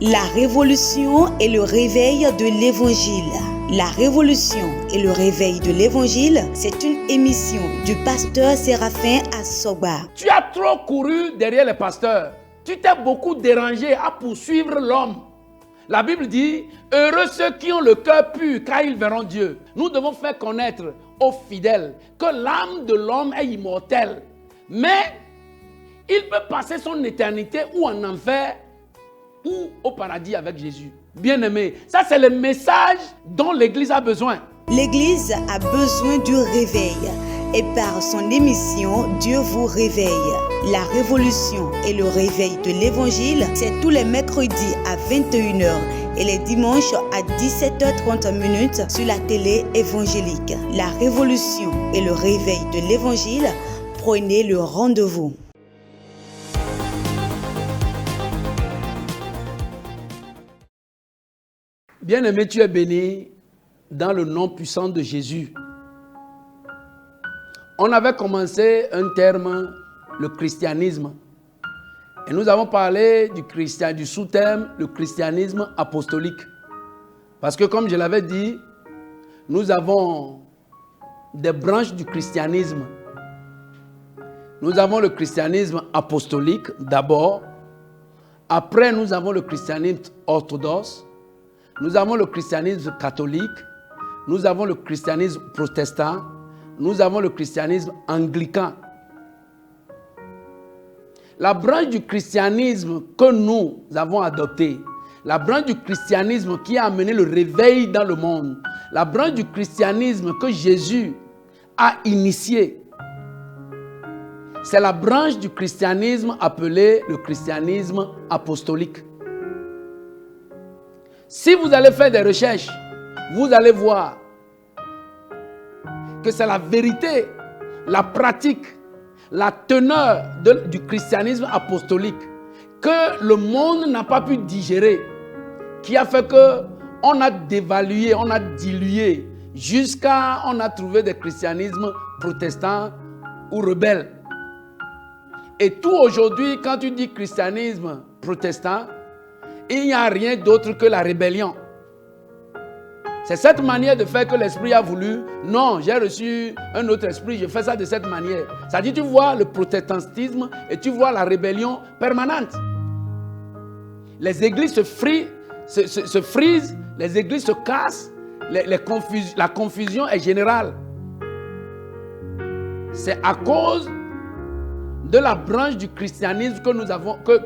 La révolution et le réveil de l'évangile. La révolution et le réveil de l'évangile, c'est une émission du pasteur Séraphin Assogba. Tu as trop couru derrière les pasteurs. Tu t'es beaucoup dérangé à poursuivre l'homme. La Bible dit, heureux ceux qui ont le cœur pur, car ils verront Dieu. Nous devons faire connaître aux fidèles que l'âme de l'homme est immortelle. Mais il peut passer son éternité ou en enfer ou au paradis avec Jésus. Bien-aimé, ça c'est le message dont l'Église a besoin. L'Église a besoin du réveil. Et par son émission, Dieu vous réveille. La révolution et le réveil de l'évangile, c'est tous les mercredis à 21h et les dimanches à 17h30 sur la télé évangélique. La révolution et le réveil de l'évangile, prenez le rendez-vous. Bien-aimé, tu es béni dans le nom puissant de Jésus. On avait commencé un terme, le christianisme. Et nous avons parlé du sous-terme, le christianisme apostolique. Parce que comme je l'avais dit, nous avons des branches du christianisme. Nous avons le christianisme apostolique d'abord. Après, nous avons le christianisme orthodoxe. Nous avons le christianisme catholique. Nous avons le christianisme protestant. Nous avons le christianisme anglican. La branche du christianisme que nous avons adoptée, la branche du christianisme qui a amené le réveil dans le monde, la branche du christianisme que Jésus a initiée, c'est la branche du christianisme appelée le christianisme apostolique. Si vous allez faire des recherches, vous allez voir que c'est la vérité, la pratique, la teneur du christianisme apostolique que le monde n'a pas pu digérer, qui a fait qu'on a dévalué, on a dilué, jusqu'à on a trouvé des christianismes protestants ou rebelles. Et tout aujourd'hui, quand tu dis christianisme protestant, il n'y a rien d'autre que la rébellion. C'est cette manière de faire que l'esprit a voulu. Non, j'ai reçu un autre esprit, je fais ça de cette manière. Ça dit, tu vois le protestantisme et tu vois la rébellion permanente. Les églises se frisent, les églises se cassent, la confusion est générale. C'est à cause de la branche du christianisme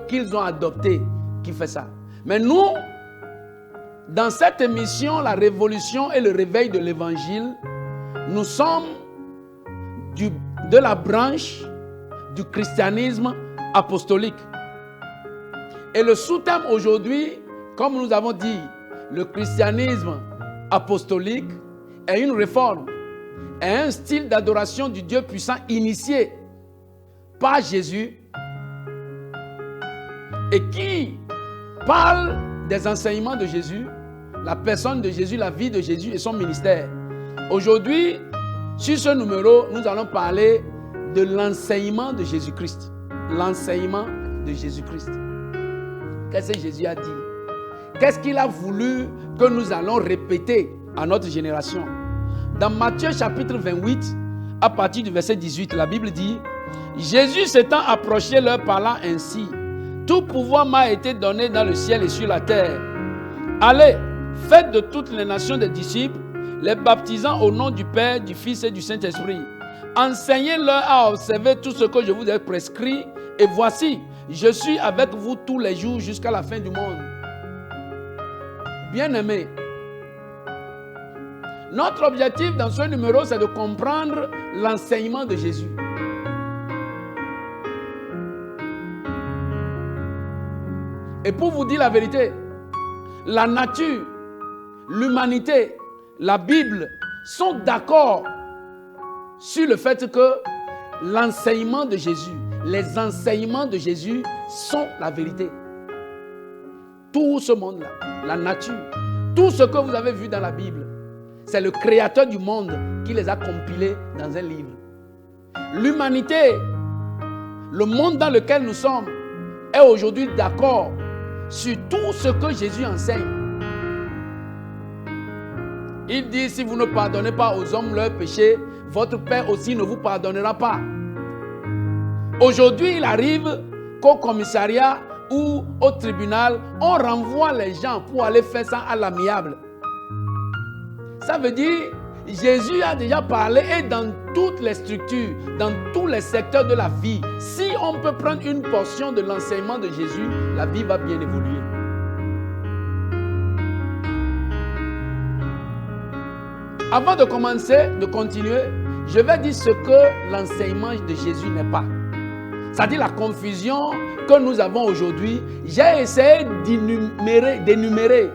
qu'ils ont adopté qui fait ça. Mais nous, dans cette émission, la révolution et le réveil de l'évangile, nous sommes de la branche du christianisme apostolique. Et le sous-thème aujourd'hui, comme nous avons dit, le christianisme apostolique est une réforme, est un style d'adoration du Dieu puissant initié par Jésus et qui parle des enseignements de Jésus, la personne de Jésus, la vie de Jésus et son ministère. Aujourd'hui, sur ce numéro, nous allons parler de l'enseignement de Jésus-Christ. L'enseignement de Jésus-Christ. Qu'est-ce que Jésus a dit? Qu'est-ce qu'il a voulu que nous allons répéter à notre génération? Dans Matthieu chapitre 28, à partir du verset 18, la Bible dit, Jésus s'étant approché leur parlant ainsi, tout pouvoir m'a été donné dans le ciel et sur la terre. Allez, faites de toutes les nations des disciples, les baptisant au nom du Père, du Fils et du Saint-Esprit. Enseignez-leur à observer tout ce que je vous ai prescrit. Et voici, je suis avec vous tous les jours jusqu'à la fin du monde. Bien-aimés, notre objectif dans ce numéro, c'est de comprendre l'enseignement de Jésus. Et pour vous dire la vérité, la nature, l'humanité, la Bible sont d'accord sur le fait que l'enseignement de Jésus, les enseignements de Jésus sont la vérité. Tout ce monde-là, la nature, tout ce que vous avez vu dans la Bible, c'est le créateur du monde qui les a compilés dans un livre. L'humanité, le monde dans lequel nous sommes, est aujourd'hui d'accord sur tout ce que Jésus enseigne. Il dit, si vous ne pardonnez pas aux hommes leurs péchés, votre Père aussi ne vous pardonnera pas. Aujourd'hui, il arrive qu'au commissariat ou au tribunal, on renvoie les gens pour aller faire ça à l'amiable. Ça veut dire, Jésus a déjà parlé et dans toutes les structures, dans tous les secteurs de la vie, si on peut prendre une portion de l'enseignement de Jésus, la vie va bien évoluer. Avant de commencer, de continuer, je vais dire ce que l'enseignement de Jésus n'est pas. C'est-à-dire la confusion que nous avons aujourd'hui. J'ai essayé d'énumérer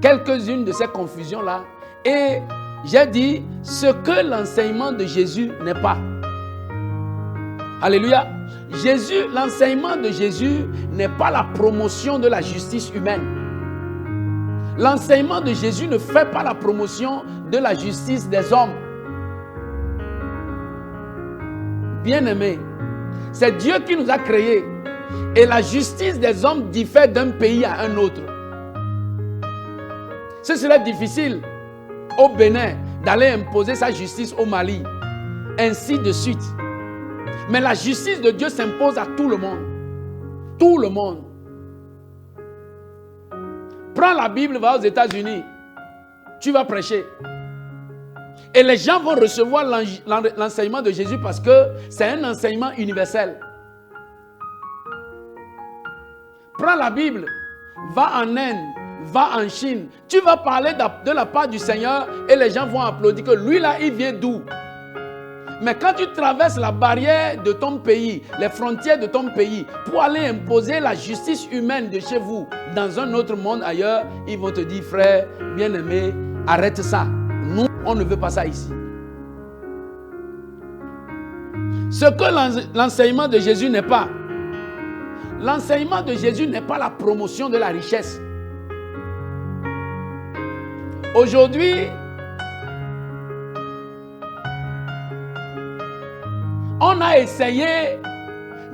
quelques-unes de ces confusions-là et j'ai dit ce que l'enseignement de Jésus n'est pas. Alléluia. L'enseignement de Jésus n'est pas la promotion de la justice humaine. L'enseignement de Jésus ne fait pas la promotion de la justice des hommes. Bien-aimés, c'est Dieu qui nous a créés et la justice des hommes diffère d'un pays à un autre. Ce serait difficile au Bénin d'aller imposer sa justice au Mali, ainsi de suite. Mais la justice de Dieu s'impose à tout le monde. Tout le monde. Prends la Bible, va aux États-Unis. Tu vas prêcher. Et les gens vont recevoir l'enseignement de Jésus parce que c'est un enseignement universel. Prends la Bible, va en Inde, va en Chine. Tu vas parler de la part du Seigneur et les gens vont applaudir que lui là, il vient d'où? Mais quand tu traverses la barrière de ton pays, les frontières de ton pays, pour aller imposer la justice humaine de chez vous dans un autre monde ailleurs, ils vont te dire, frère, bien-aimé, arrête ça. Nous, on ne veut pas ça ici. Ce que l'enseignement de Jésus n'est pas. L'enseignement de Jésus n'est pas la promotion de la richesse. Aujourd'hui, on a essayé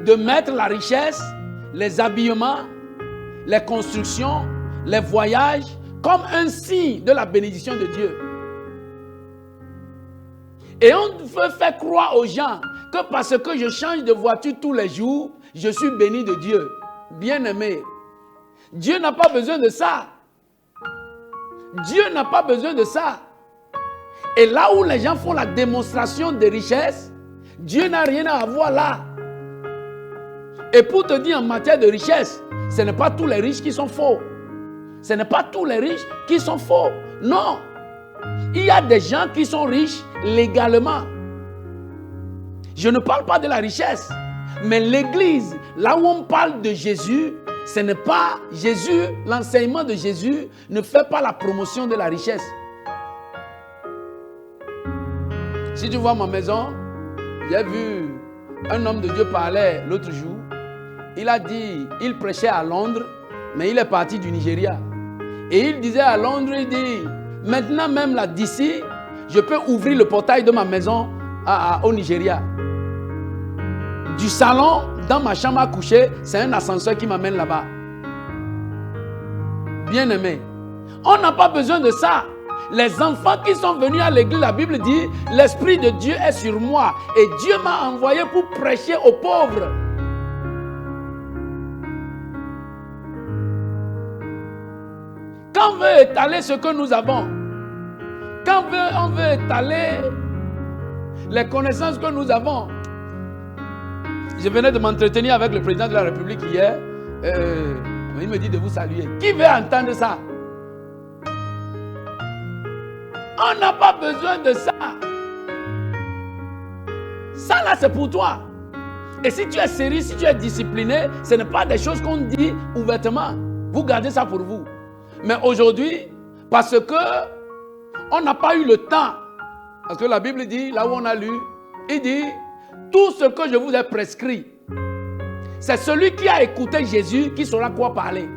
de mettre la richesse, les habillements, les constructions, les voyages comme un signe de la bénédiction de Dieu. Et on veut faire croire aux gens que parce que je change de voiture tous les jours, je suis béni de Dieu. Bien-aimé, Dieu n'a pas besoin de ça. Dieu n'a pas besoin de ça. Et là où les gens font la démonstration de richesse, Dieu n'a rien à voir là. Et pour te dire en matière de richesse, ce n'est pas tous les riches qui sont faux. Ce n'est pas tous les riches qui sont faux. Non. Il y a des gens qui sont riches légalement. Je ne parle pas de la richesse. Mais l'église, là où on parle de Jésus, ce n'est pas Jésus, l'enseignement de Jésus ne fait pas la promotion de la richesse. Si tu vois ma maison, j'ai vu un homme de Dieu parler l'autre jour. Il a dit, il prêchait à Londres, mais il est parti du Nigeria. Et il disait à Londres, il dit, maintenant même là d'ici, je peux ouvrir le portail de ma maison au Nigeria. Du salon, dans ma chambre à coucher, c'est un ascenseur qui m'amène là-bas. Bien-aimé, on n'a pas besoin de ça. Les enfants qui sont venus à l'église, la Bible dit, l'Esprit de Dieu est sur moi et Dieu m'a envoyé pour prêcher aux pauvres. Quand on veut étaler ce que nous avons, quand on veut étaler les connaissances que nous avons, je venais de m'entretenir avec le président de la République hier, il me dit de vous saluer. Qui veut entendre ça? On n'a pas besoin de ça. Ça là, c'est pour toi. Et si tu es sérieux, si tu es discipliné, ce n'est pas des choses qu'on dit ouvertement. Vous gardez ça pour vous. Mais aujourd'hui, parce que on n'a pas eu le temps, parce que la Bible dit, là où on a lu, il dit, tout ce que je vous ai prescrit, c'est celui qui a écouté Jésus qui saura quoi parler.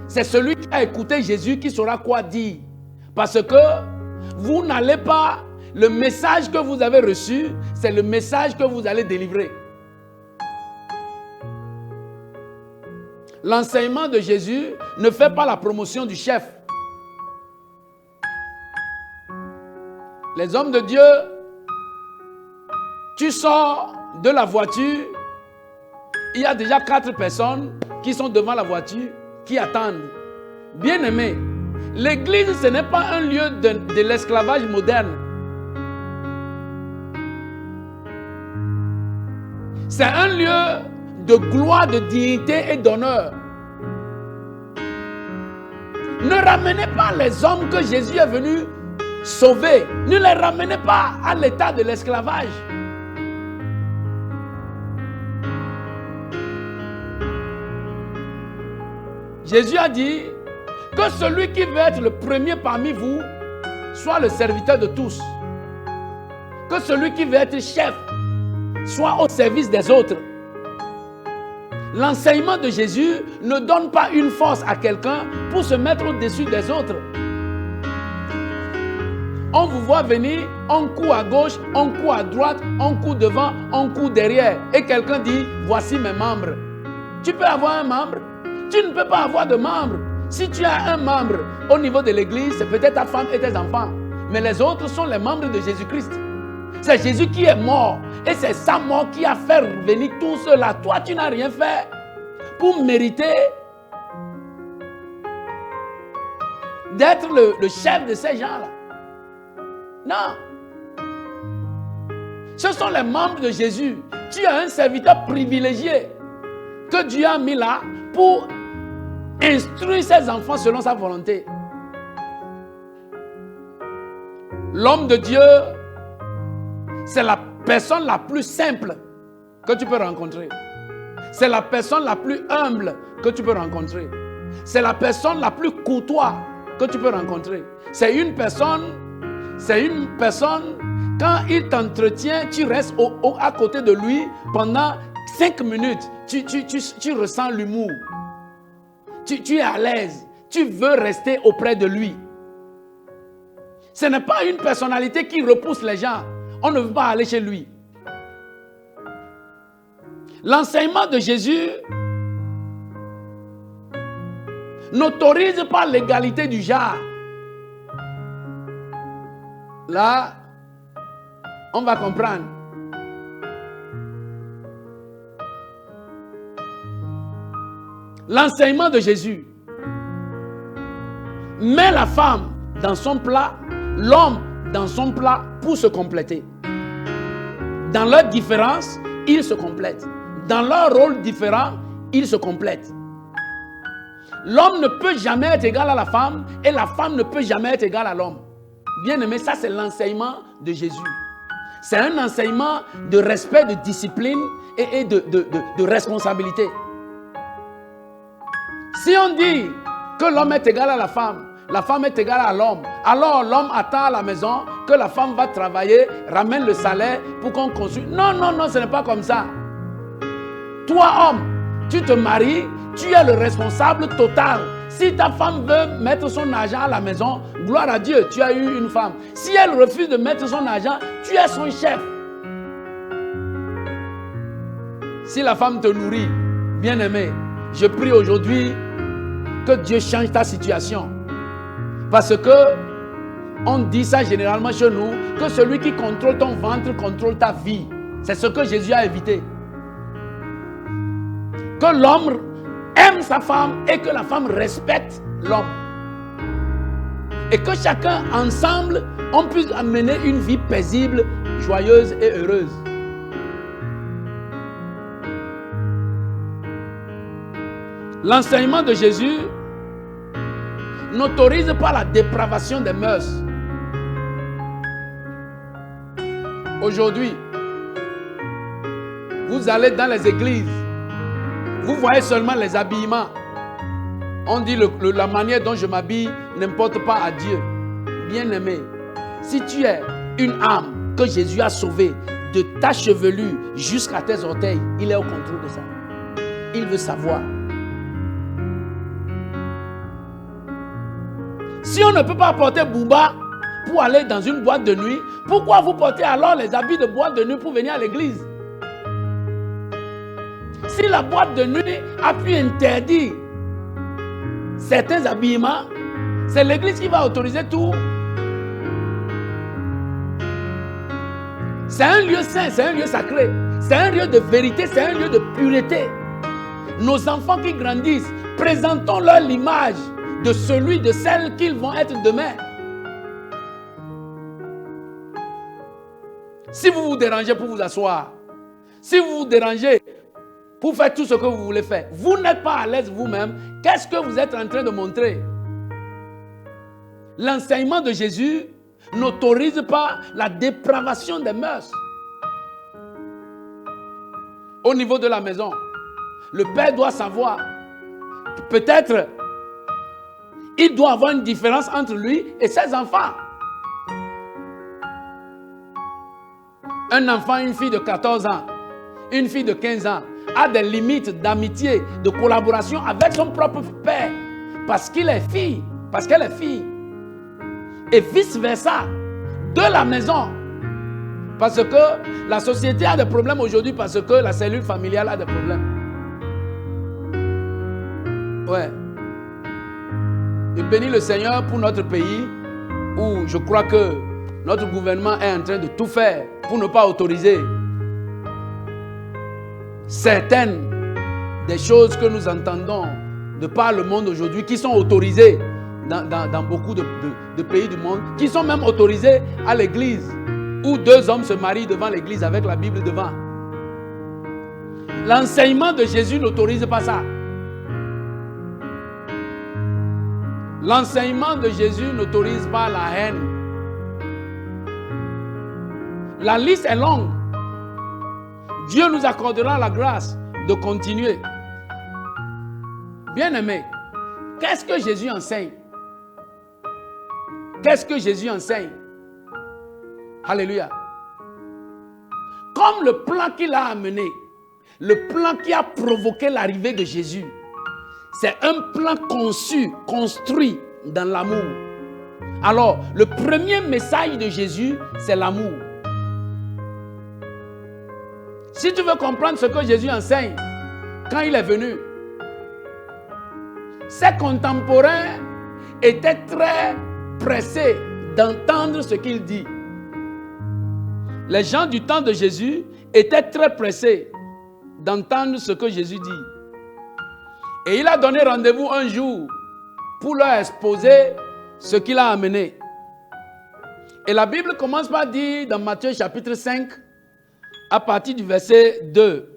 C'est celui qui a écouté Jésus qui saura quoi dire. Parce que vous n'allez pas, le message que vous avez reçu, c'est le message que vous allez délivrer. L'enseignement de Jésus ne fait pas la promotion du chef. Les hommes de Dieu, tu sors de la voiture, il y a déjà 4 personnes qui sont devant la voiture, qui attendent. Bien-aimés, l'église, ce n'est pas un lieu de l'esclavage moderne. C'est un lieu de gloire, de dignité et d'honneur. Ne ramenez pas les hommes que Jésus est venu sauver. Ne les ramenez pas à l'état de l'esclavage. Jésus a dit que celui qui veut être le premier parmi vous soit le serviteur de tous. Que celui qui veut être chef soit au service des autres. L'enseignement de Jésus ne donne pas une force à quelqu'un pour se mettre au-dessus des autres. On vous voit venir, on court à gauche, on court à droite, on court devant, on court derrière. Et quelqu'un dit, voici mes membres. Tu peux avoir un membre? Tu ne peux pas avoir de membre. Si tu as un membre au niveau de l'église, c'est peut-être ta femme et tes enfants. Mais les autres sont les membres de Jésus-Christ. C'est Jésus qui est mort. Et c'est sa mort qui a fait venir tout cela. Toi, tu n'as rien fait pour mériter d'être le chef de ces gens-là. Non. Ce sont les membres de Jésus. Tu as un serviteur privilégié que Dieu a mis là pour instruire ses enfants selon sa volonté. L'homme de Dieu, c'est la personne la plus simple que tu peux rencontrer. C'est la personne la plus humble que tu peux rencontrer. C'est la personne la plus courtoise que tu peux rencontrer. C'est une personne, quand il t'entretient, tu restes à côté de lui pendant 5 minutes. Tu ressens l'humour. Tu es à l'aise. Tu veux rester auprès de lui. Ce n'est pas une personnalité qui repousse les gens. On ne veut pas aller chez lui. L'enseignement de Jésus n'autorise pas l'égalité du genre. Là, on va comprendre. L'enseignement de Jésus met la femme dans son plat, l'homme dans son plat pour se compléter. Dans leurs différences, ils se complètent. Dans leur rôle différent, ils se complètent. L'homme ne peut jamais être égal à la femme et la femme ne peut jamais être égale à l'homme. Bien aimé, ça c'est l'enseignement de Jésus. C'est un enseignement de respect, de discipline et de responsabilité. Si on dit que l'homme est égal à la femme est égale à l'homme, alors l'homme attend à la maison que la femme va travailler, ramène le salaire pour qu'on construise. Non, non, non, ce n'est pas comme ça. Toi, homme, tu te maries, tu es le responsable total. Si ta femme veut mettre son argent à la maison, gloire à Dieu, tu as eu une femme. Si elle refuse de mettre son argent, tu es son chef. Si la femme te nourrit, bien-aimé, je prie aujourd'hui que Dieu change ta situation. Parce que on dit ça généralement chez nous, que celui qui contrôle ton ventre contrôle ta vie. C'est ce que Jésus a évité. Que l'homme aime sa femme et que la femme respecte l'homme. Et que chacun ensemble, on puisse amener une vie paisible, joyeuse et heureuse. L'enseignement de Jésus n'autorise pas la dépravation des mœurs. Aujourd'hui, vous allez dans les églises, vous voyez seulement les habillements. On dit la manière dont je m'habille n'importe pas à Dieu. Bien-aimé, si tu es une âme que Jésus a sauvée de ta chevelure jusqu'à tes orteils, il est au contrôle de ça. Il veut savoir. Si on ne peut pas porter bouba pour aller dans une boîte de nuit, pourquoi vous portez alors les habits de boîte de nuit pour venir à l'église? Si la boîte de nuit a pu interdire certains habillements, c'est l'église qui va autoriser tout. C'est un lieu saint, c'est un lieu sacré, c'est un lieu de vérité, c'est un lieu de pureté. Nos enfants qui grandissent, présentons-leur l'image de celui, de celle qu'ils vont être demain. Si vous vous dérangez pour vous asseoir, si vous vous dérangez pour faire tout ce que vous voulez faire, vous n'êtes pas à l'aise vous-même, qu'est-ce que vous êtes en train de montrer? L'enseignement de Jésus n'autorise pas la dépravation des mœurs. Au niveau de la maison, le père doit savoir, peut-être, il doit avoir une différence entre lui et ses enfants. Un enfant, une fille de 14 ans, une fille de 15 ans, a des limites d'amitié, de collaboration avec son propre père, parce qu'il est fille, parce qu'elle est fille. Et vice-versa, de la maison. Parce que la société a des problèmes aujourd'hui, parce que la cellule familiale a des problèmes. Ouais. Je bénis le Seigneur pour notre pays, où je crois que notre gouvernement est en train de tout faire pour ne pas autoriser certaines des choses que nous entendons de par le monde aujourd'hui, qui sont autorisées dans beaucoup de pays du monde, qui sont même autorisées à l'église, où deux hommes se marient devant l'église avec la Bible devant. L'enseignement de Jésus n'autorise pas ça. L'enseignement de Jésus n'autorise pas la haine. La liste est longue. Dieu nous accordera la grâce de continuer. Bien-aimés, qu'est-ce que Jésus enseigne? Qu'est-ce que Jésus enseigne? Alléluia. Comme le plan qu'il a amené, le plan qui a provoqué l'arrivée de Jésus, c'est un plan conçu, construit dans l'amour. Alors, le premier message de Jésus, c'est l'amour. Si tu veux comprendre ce que Jésus enseigne, quand il est venu, ses contemporains étaient très pressés d'entendre ce qu'il dit. Les gens du temps de Jésus étaient très pressés d'entendre ce que Jésus dit. Et il a donné rendez-vous un jour pour leur exposer ce qu'il a amené. Et la Bible commence par dire dans Matthieu chapitre 5, à partir du verset 2.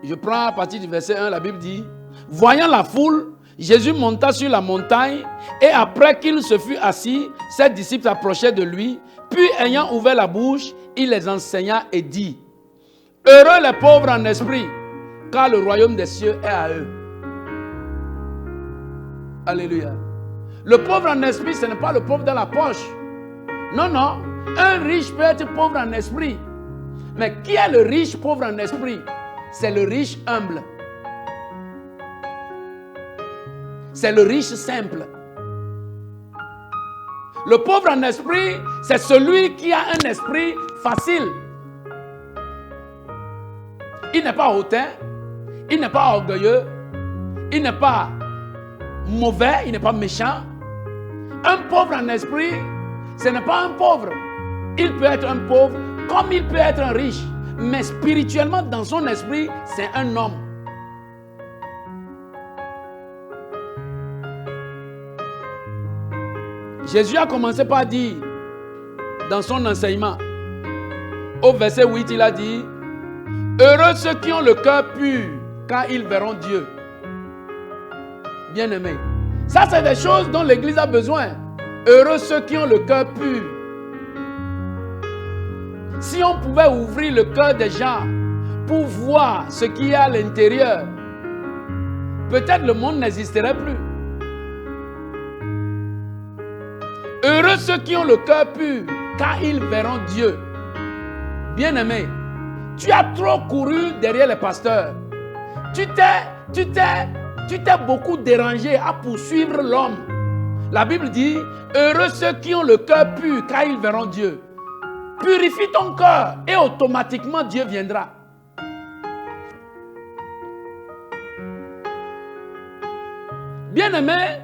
Je prends à partir du verset 1, la Bible dit: voyant la foule, Jésus monta sur la montagne, et après qu'il se fut assis, ses disciples approchaient de lui, puis ayant ouvert la bouche, il les enseigna et dit: heureux les pauvres en esprit, car le royaume des cieux est à eux. Alléluia. Le pauvre en esprit, ce n'est pas le pauvre dans la poche. Non, non. Un riche peut être pauvre en esprit. Mais qui est le riche pauvre en esprit? C'est le riche humble. C'est le riche simple. Le pauvre en esprit, c'est celui qui a un esprit facile. Il n'est pas hautain, il n'est pas orgueilleux, il n'est pas mauvais, il n'est pas méchant. Un pauvre en esprit, ce n'est pas un pauvre. Il peut être un pauvre comme il peut être un riche. Mais spirituellement, dans son esprit, c'est un homme. Jésus a commencé par dire, dans son enseignement, au verset 8, il a dit: heureux ceux qui ont le cœur pur, car ils verront Dieu. Bien-aimés, ça c'est des choses dont l'Église a besoin. Heureux ceux qui ont le cœur pur. Si on pouvait ouvrir le cœur des gens pour voir ce qu'il y a à l'intérieur, peut-être le monde n'existerait plus. Heureux ceux qui ont le cœur pur, car ils verront Dieu. Bien-aimé, tu as trop couru derrière les pasteurs. Tu t'es beaucoup dérangé à poursuivre l'homme. La Bible dit: heureux ceux qui ont le cœur pur, car ils verront Dieu. Purifie ton cœur et automatiquement Dieu viendra. Bien-aimé,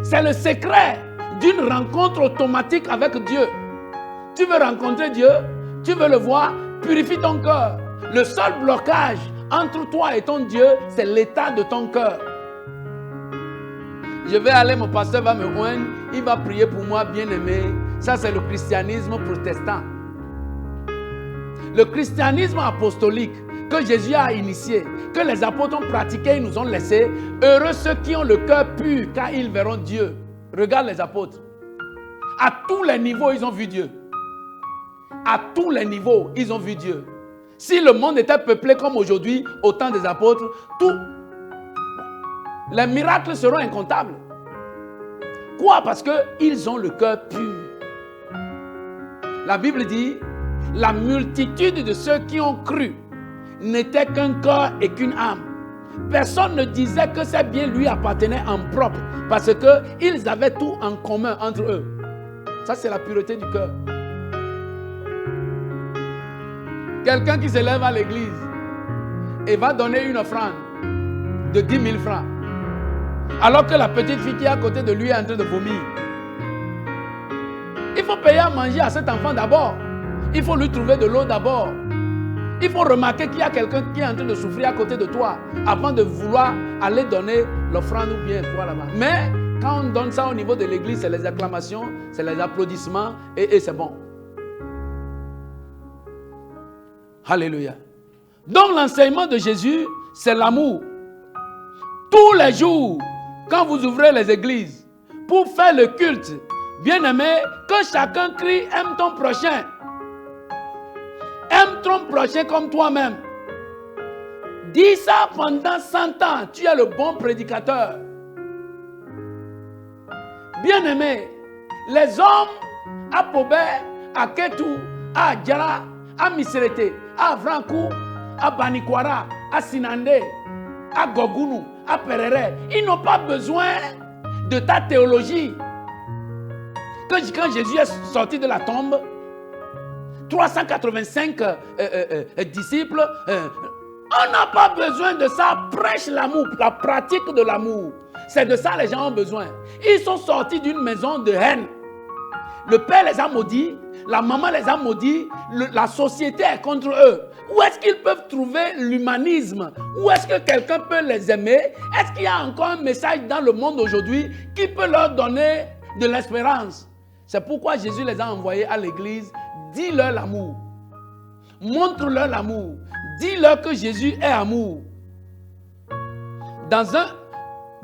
c'est le secret d'une rencontre automatique avec Dieu. Tu veux rencontrer Dieu, tu veux le voir, purifie ton cœur. Le seul blocage entre toi et ton Dieu, c'est l'état de ton cœur. Je vais aller, mon pasteur va me joindre, il va prier pour moi, bien-aimé. Ça, c'est le christianisme protestant. Le christianisme apostolique que Jésus a initié, que les apôtres ont pratiqué, ils nous ont laissé. Heureux ceux qui ont le cœur pur, car ils verront Dieu. Regarde les apôtres. À tous les niveaux, ils ont vu Dieu. À tous les niveaux, ils ont vu Dieu. Si le monde était peuplé comme aujourd'hui, au temps des apôtres, les miracles seront incomptables. Quoi? Parce qu'ils ont le cœur pur. La Bible dit, la multitude de ceux qui ont cru n'était qu'un cœur et qu'une âme. Personne ne disait que ces biens lui appartenaient en propre, parce qu'ils avaient tout en commun entre eux. Ça, c'est la pureté du cœur. Quelqu'un qui se lève à l'église et va donner une offrande de 10 000 francs, alors que la petite fille qui est à côté de lui est en train de vomir. Il faut payer à manger à cet enfant d'abord. Il faut lui trouver de l'eau d'abord. Il faut remarquer qu'il y a quelqu'un qui est en train de souffrir à côté de toi avant de vouloir aller donner l'offrande ou bien quoi là-bas. Mais quand on donne ça au niveau de l'église, c'est les acclamations, c'est les applaudissements et c'est bon. Alléluia. Donc l'enseignement de Jésus, c'est l'amour. Tous les jours, quand vous ouvrez les églises pour faire le culte, bien-aimé, que chacun crie « Aime ton prochain ». Aime ton prochain comme toi-même. Dis ça pendant 100 ans. Tu es le bon prédicateur. Bien-aimé, les hommes à Pobé, à Ketou, à Djara, à Misrete, à Frankou, à Banikwara, à Sinandé, à Gogounou, à Perere, ils n'ont pas besoin de ta théologie. Quand Jésus est sorti de la tombe, 385 disciples, on n'a pas besoin de ça. Prêche l'amour, la pratique de l'amour. C'est de ça que les gens ont besoin. Ils sont sortis d'une maison de haine. Le père les a maudits, la maman les a maudits, la société est contre eux. Où est-ce qu'ils peuvent trouver l'humanisme? Où est-ce que quelqu'un peut les aimer? Est-ce qu'il y a encore un message dans le monde aujourd'hui qui peut leur donner de l'espérance? C'est pourquoi Jésus les a envoyés à l'église. Dis-leur l'amour. Montre-leur l'amour. Dis-leur que Jésus est amour. Dans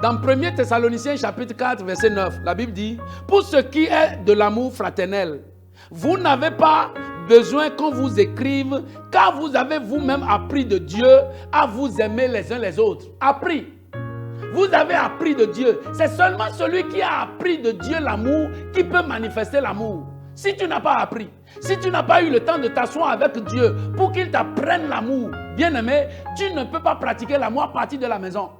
1 Thessaloniciens chapitre 4 verset 9, la Bible dit, pour ce qui est de l'amour fraternel, vous n'avez pas besoin qu'on vous écrive, car vous avez vous-même appris de Dieu à vous aimer les uns les autres. Appris. Vous avez appris de Dieu. C'est seulement celui qui a appris de Dieu l'amour qui peut manifester l'amour. Si tu n'as pas appris, si tu n'as pas eu le temps de t'asseoir avec Dieu pour qu'il t'apprenne l'amour, bien-aimé, tu ne peux pas pratiquer l'amour à partir de la maison.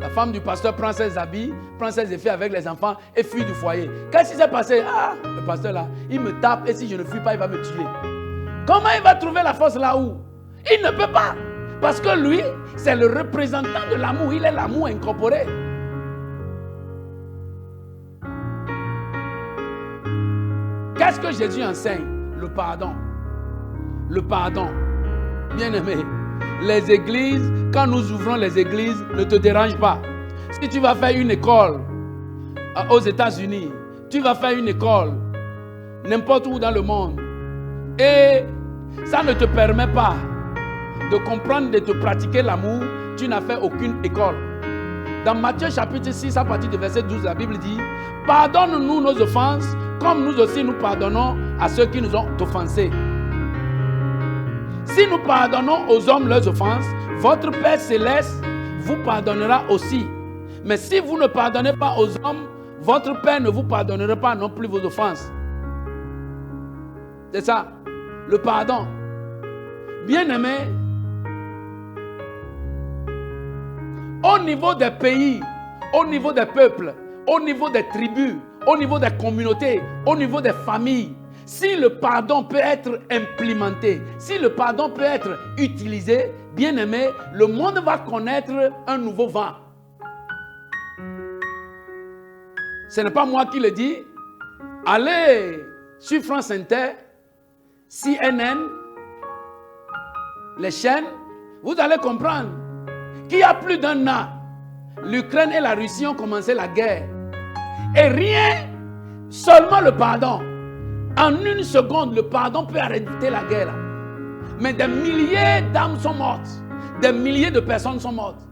La femme du pasteur prend ses habits, prend ses effets avec les enfants et fuit du foyer. Qu'est-ce qui s'est passé? Ah, le pasteur là, il me tape et si je ne fuis pas, il va me tuer. Comment il va trouver la force là-haut? Il ne peut pas. Parce que lui, c'est le représentant de l'amour. Il est l'amour incorporé. Qu'est-ce que Jésus enseigne? Le pardon. Le pardon. Bien-aimé, les églises, quand nous ouvrons les églises, ne te dérange pas. Si tu vas faire une école aux États-Unis, tu vas faire une école n'importe où dans le monde, et ça ne te permet pas de comprendre, de te pratiquer l'amour, tu n'as fait aucune école. Dans Matthieu chapitre 6, à partir du verset 12, la Bible dit, pardonne-nous nos offenses, comme nous aussi nous pardonnons à ceux qui nous ont offensés. Si nous pardonnons aux hommes leurs offenses, votre Père céleste vous pardonnera aussi. Mais si vous ne pardonnez pas aux hommes, votre Père ne vous pardonnera pas non plus vos offenses. C'est ça, le pardon. Bien-aimé, au niveau des pays, au niveau des peuples, au niveau des tribus, au niveau des communautés, au niveau des familles, si le pardon peut être implémenté, si le pardon peut être utilisé, Bien-aimé, le monde va connaître un nouveau vent. Ce n'est pas moi qui le dis. Allez sur France Inter, CNN, les chaînes, vous allez comprendre qu'il y a plus d'un an, l'Ukraine et la Russie ont commencé la guerre. Et rien, seulement le pardon. En une seconde, le pardon peut arrêter la guerre. Mais des milliers d'âmes sont mortes. Des milliers de personnes sont mortes.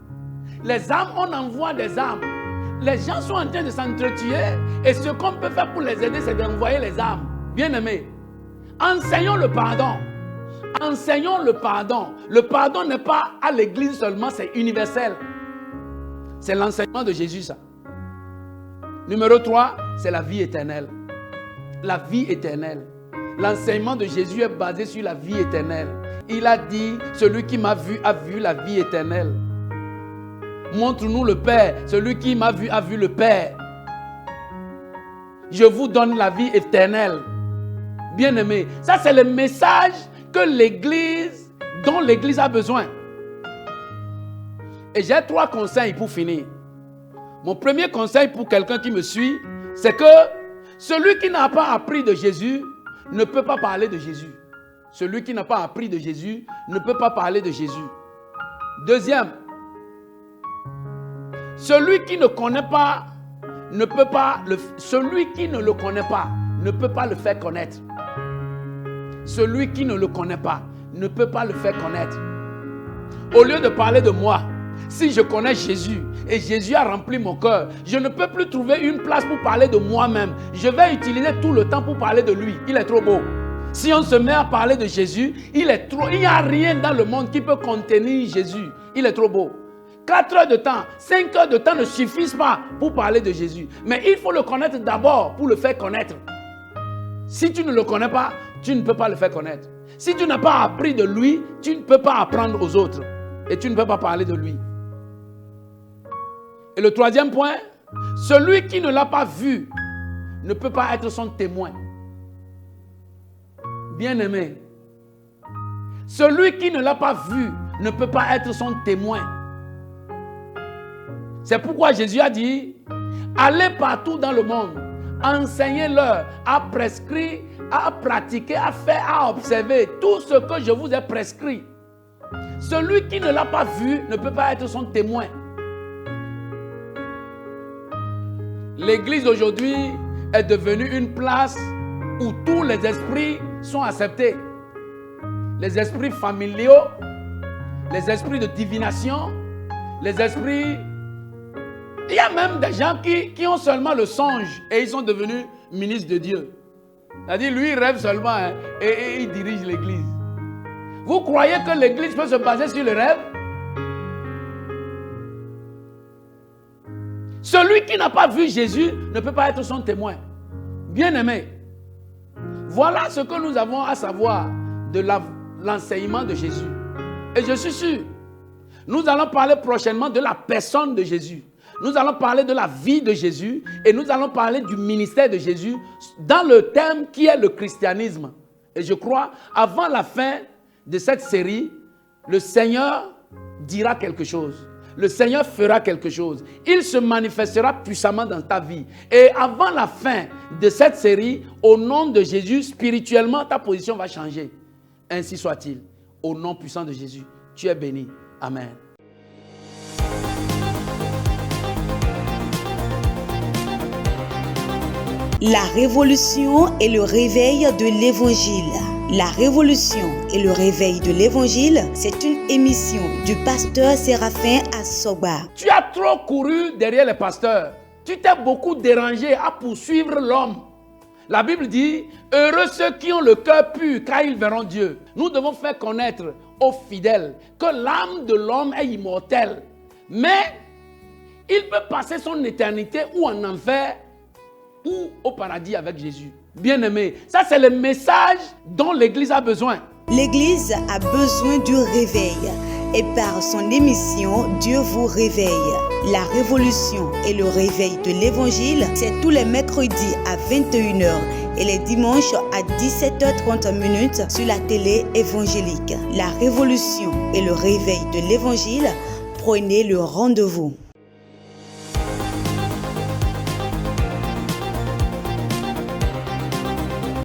Les âmes, on envoie des âmes. Les gens sont en train de s'entretuer. Et ce qu'on peut faire pour les aider, c'est d'envoyer les âmes. Bien-aimés, enseignons le pardon. Enseignons le pardon. Le pardon n'est pas à l'église seulement, c'est universel. C'est l'enseignement de Jésus, ça. Numéro 3, c'est la vie éternelle. La vie éternelle. L'enseignement de Jésus est basé sur la vie éternelle. Il a dit, celui qui m'a vu a vu la vie éternelle. Montre-nous le Père. Celui qui m'a vu a vu le Père. Je vous donne la vie éternelle. Bien-aimés, ça c'est le message que l'Église, dont l'Église a besoin. Et j'ai 3 conseils pour finir. Mon premier conseil pour quelqu'un qui me suit, c'est que celui qui n'a pas appris de Jésus ne peut pas parler de Jésus. Celui qui n'a pas appris de Jésus ne peut pas parler de Jésus. Deuxième, celui qui ne connaît pas ne peut pas celui qui ne le connaît pas ne peut pas le faire connaître. Celui qui ne le connaît pas ne peut pas le faire connaître. Au lieu de parler de moi, si je connais Jésus et Jésus a rempli mon cœur, je ne peux plus trouver une place pour parler de moi-même. Je vais utiliser tout le temps pour parler de lui. Il est trop beau. Si on se met à parler de Jésus, il n'y a rien dans le monde qui peut contenir Jésus. Il est trop beau. 4 heures de temps, 5 heures de temps ne suffisent pas pour parler de Jésus. Mais il faut le connaître d'abord pour le faire connaître. Si tu ne le connais pas, tu ne peux pas le faire connaître. Si tu n'as pas appris de lui, tu ne peux pas apprendre aux autres. Et tu ne peux pas parler de lui. Et le 3e point, celui qui ne l'a pas vu ne peut pas être son témoin. Bien-aimé, celui qui ne l'a pas vu ne peut pas être son témoin. C'est pourquoi Jésus a dit, allez partout dans le monde, enseignez-leur à prescrire, à pratiquer, à faire, à observer tout ce que je vous ai prescrit. Celui qui ne l'a pas vu ne peut pas être son témoin. L'église aujourd'hui est devenue une place où tous les esprits sont acceptés. Les esprits familiaux, les esprits de divination, les esprits... Il y a même des gens qui ont seulement le songe et ils sont devenus ministres de Dieu. C'est-à-dire, lui, il rêve seulement et il dirige l'église. Vous croyez que l'église peut se baser sur le rêve? Celui qui n'a pas vu Jésus ne peut pas être son témoin. Bien-aimé, voilà ce que nous avons à savoir de l'enseignement de Jésus. Et je suis sûr, nous allons parler prochainement de la personne de Jésus. Nous allons parler de la vie de Jésus et nous allons parler du ministère de Jésus dans le thème qui est le christianisme. Et je crois, avant la fin de cette série, le Seigneur dira quelque chose. Le Seigneur fera quelque chose. Il se manifestera puissamment dans ta vie. Et avant la fin de cette série, au nom de Jésus, spirituellement, ta position va changer. Ainsi soit-il. Au nom puissant de Jésus, tu es béni. Amen. La révolution et le réveil de l'Évangile. La révolution et le réveil de l'Évangile, c'est une émission du pasteur Séraphin Assogba. Tu as trop couru derrière les pasteurs. Tu t'es beaucoup dérangé à poursuivre l'homme. La Bible dit, heureux ceux qui ont le cœur pur, car ils verront Dieu. Nous devons faire connaître aux fidèles que l'âme de l'homme est immortelle. Mais il peut passer son éternité ou en enfer ou au paradis avec Jésus. Bien-aimé, ça c'est le message dont l'Église a besoin. L'Église a besoin du réveil. Et par son émission, Dieu vous réveille. La révolution et le réveil de l'Évangile, c'est tous les mercredis à 21h et les dimanches à 17h30 sur la télé évangélique. La révolution et le réveil de l'évangile, prenez le rendez-vous.